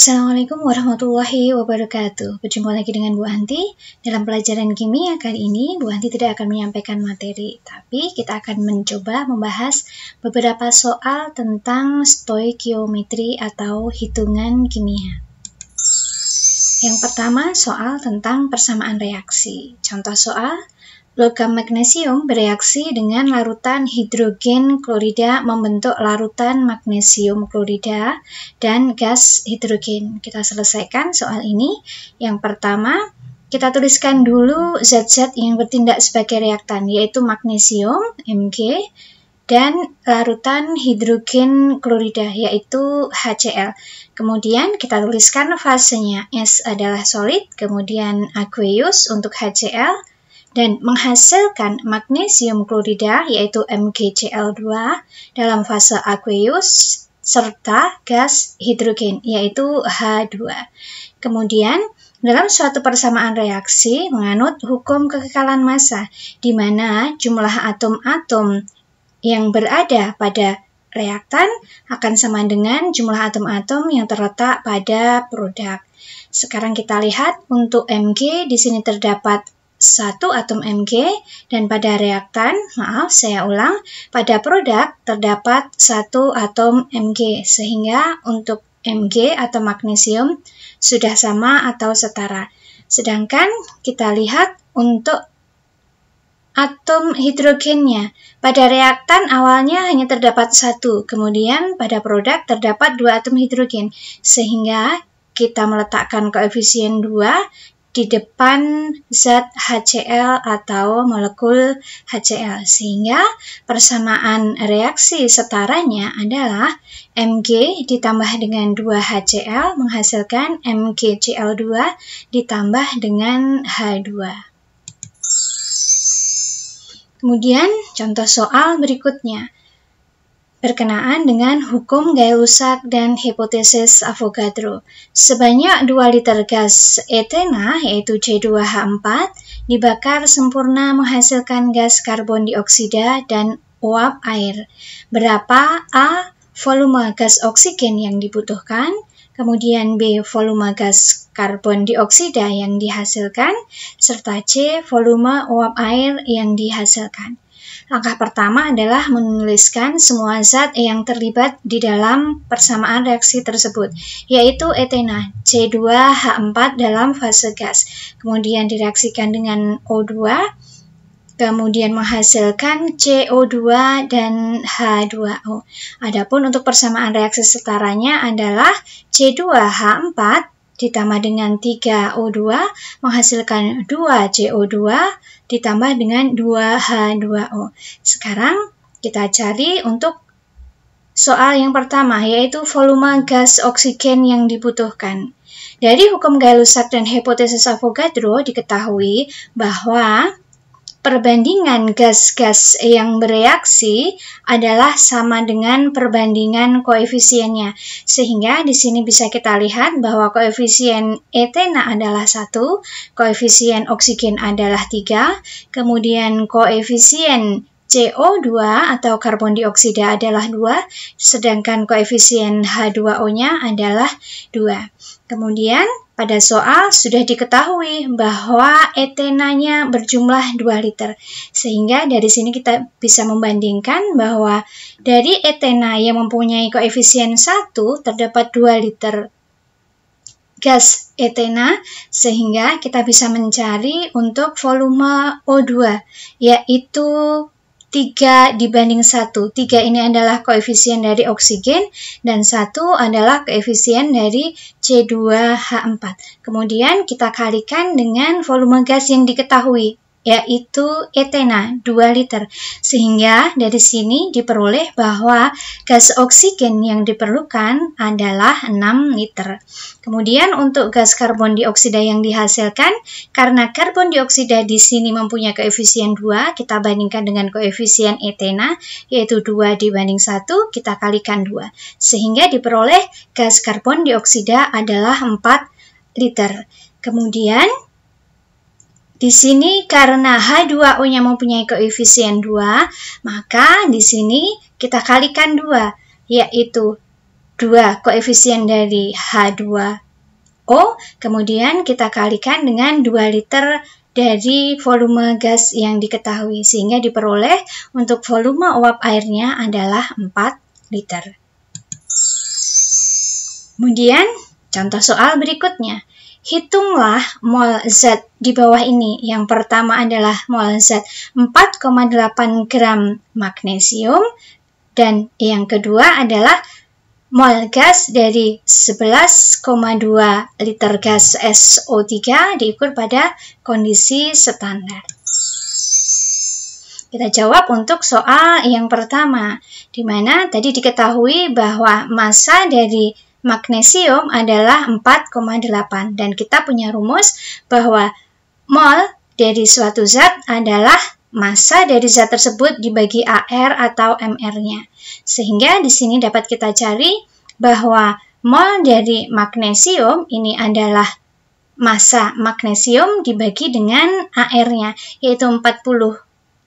Assalamualaikum warahmatullahi wabarakatuh. Berjumpa lagi dengan Bu Hanti. Dalam pelajaran kimia kali ini, Bu Hanti tidak akan menyampaikan materi, tapi kita akan mencoba membahas beberapa soal tentang stoikiometri atau hitungan kimia. Yang pertama, soal tentang persamaan reaksi. Contoh soal, logam magnesium bereaksi dengan larutan hidrogen klorida membentuk larutan magnesium klorida dan gas hidrogen. Kita selesaikan soal ini. Yang pertama, kita tuliskan dulu zat-zat yang bertindak sebagai reaktan, yaitu magnesium, Mg, dan larutan hidrogen klorida, yaitu HCl. Kemudian kita tuliskan fasenya, S adalah solid, kemudian aqueous untuk HCl, dan menghasilkan magnesium klorida yaitu MgCl2 dalam fase aqueous serta gas hidrogen yaitu H2. Kemudian dalam suatu persamaan reaksi menganut hukum kekekalan massa di mana jumlah atom-atom yang berada pada reaktan akan sama dengan jumlah atom-atom yang terletak pada produk. Sekarang kita lihat untuk Mg di sini terdapat 1 atom Mg dan pada reaktan, pada produk terdapat 1 atom Mg sehingga untuk Mg atau magnesium sudah sama atau setara. Sedangkan kita lihat untuk atom hidrogennya, pada reaktan awalnya hanya terdapat 1, kemudian pada produk terdapat 2 atom hidrogen sehingga kita meletakkan koefisien 2 di depan zat HCl atau molekul HCl, sehingga persamaan reaksi setaranya adalah Mg ditambah dengan 2 HCl menghasilkan MgCl2 ditambah dengan H2. Kemudian contoh soal berikutnya berkenaan dengan hukum Gay-Lussac dan hipotesis Avogadro. Sebanyak 2 liter gas etena, yaitu C2H4, dibakar sempurna menghasilkan gas karbon dioksida dan uap air. Berapa A. volume gas oksigen yang dibutuhkan, kemudian B. volume gas karbon dioksida yang dihasilkan, serta C. volume uap air yang dihasilkan. Langkah pertama adalah menuliskan semua zat yang terlibat di dalam persamaan reaksi tersebut, yaitu etena C2H4 dalam fase gas, kemudian direaksikan dengan O2, kemudian menghasilkan CO2 dan H2O. Adapun untuk persamaan reaksi setaranya adalah C2H4 ditambah dengan 3O2 menghasilkan 2CO2 ditambah dengan 2H2O. Sekarang kita cari untuk soal yang pertama, yaitu volume gas oksigen yang dibutuhkan. Dari hukum Gay-Lussac dan hipotesis Avogadro diketahui bahwa perbandingan gas-gas yang bereaksi adalah sama dengan perbandingan koefisiennya. Sehingga di sini bisa kita lihat bahwa koefisien etena adalah 1, koefisien oksigen adalah 3, kemudian koefisien CO2 atau karbon dioksida adalah 2, sedangkan koefisien H2O-nya adalah 2. Kemudian pada soal sudah diketahui bahwa etenanya berjumlah 2 liter. Sehingga dari sini kita bisa membandingkan bahwa dari etena yang mempunyai koefisien 1 terdapat 2 liter gas etena, sehingga kita bisa mencari untuk volume O2, yaitu 3 dibanding 1. 3 ini adalah koefisien dari oksigen dan 1 adalah koefisien dari C2H4. Kemudian kita kalikan dengan volume gas yang diketahui, yaitu etena 2 liter. Sehingga dari sini diperoleh bahwa gas oksigen yang diperlukan adalah 6 liter. Kemudian untuk gas karbon dioksida yang dihasilkan, karena karbon dioksida di sini mempunyai koefisien 2, kita bandingkan dengan koefisien etena, yaitu 2 dibanding 1, kita kalikan 2. Sehingga diperoleh gas karbon dioksida adalah 4 liter. Kemudian di sini karena H2O-nya mempunyai koefisien 2, maka di sini kita kalikan 2, yaitu 2 koefisien dari H2O, kemudian kita kalikan dengan 2 liter dari volume gas yang diketahui, sehingga diperoleh untuk volume uap airnya adalah 4 liter. Kemudian, contoh soal berikutnya. Hitunglah mol zat di bawah ini. Yang pertama adalah mol zat 4,8 gram magnesium, dan yang kedua adalah mol gas dari 11,2 liter gas SO3 diukur pada kondisi standar. Kita jawab untuk soal yang pertama, di mana tadi diketahui bahwa massa dari magnesium adalah 4,8 dan kita punya rumus bahwa mol dari suatu zat adalah massa dari zat tersebut dibagi AR atau MR-nya. Sehingga di sini dapat kita cari bahwa mol dari magnesium ini adalah massa magnesium dibagi dengan AR-nya, yaitu 40.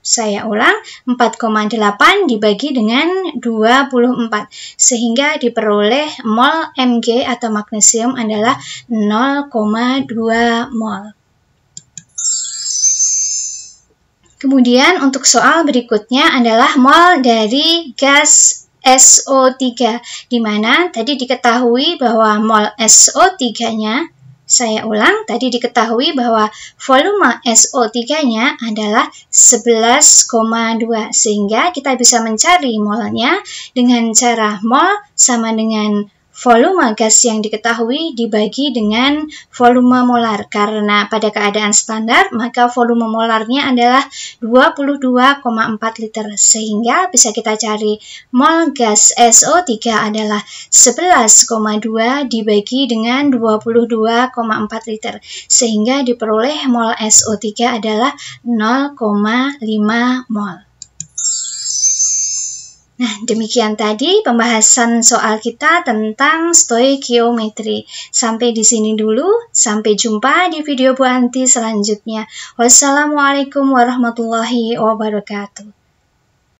Saya ulang, 4,8 dibagi dengan 24, sehingga diperoleh mol Mg atau magnesium adalah 0,2 mol. Kemudian untuk soal berikutnya adalah mol dari gas SO3, di mana tadi diketahui bahwa mol SO3-nya, saya ulang, tadi diketahui bahwa volume SO3-nya adalah 11,2, sehingga kita bisa mencari molnya dengan cara mol sama dengan volume gas yang diketahui dibagi dengan volume molar, karena pada keadaan standar maka volume molarnya adalah 22,4 liter, sehingga bisa kita cari mol gas SO3 adalah 11,2 dibagi dengan 22,4 liter, sehingga diperoleh mol SO3 adalah 0,5 mol. Nah, demikian tadi pembahasan soal kita tentang stoikiometri. Sampai di sini dulu, sampai jumpa di video Bu Anti selanjutnya. Wassalamualaikum warahmatullahi wabarakatuh.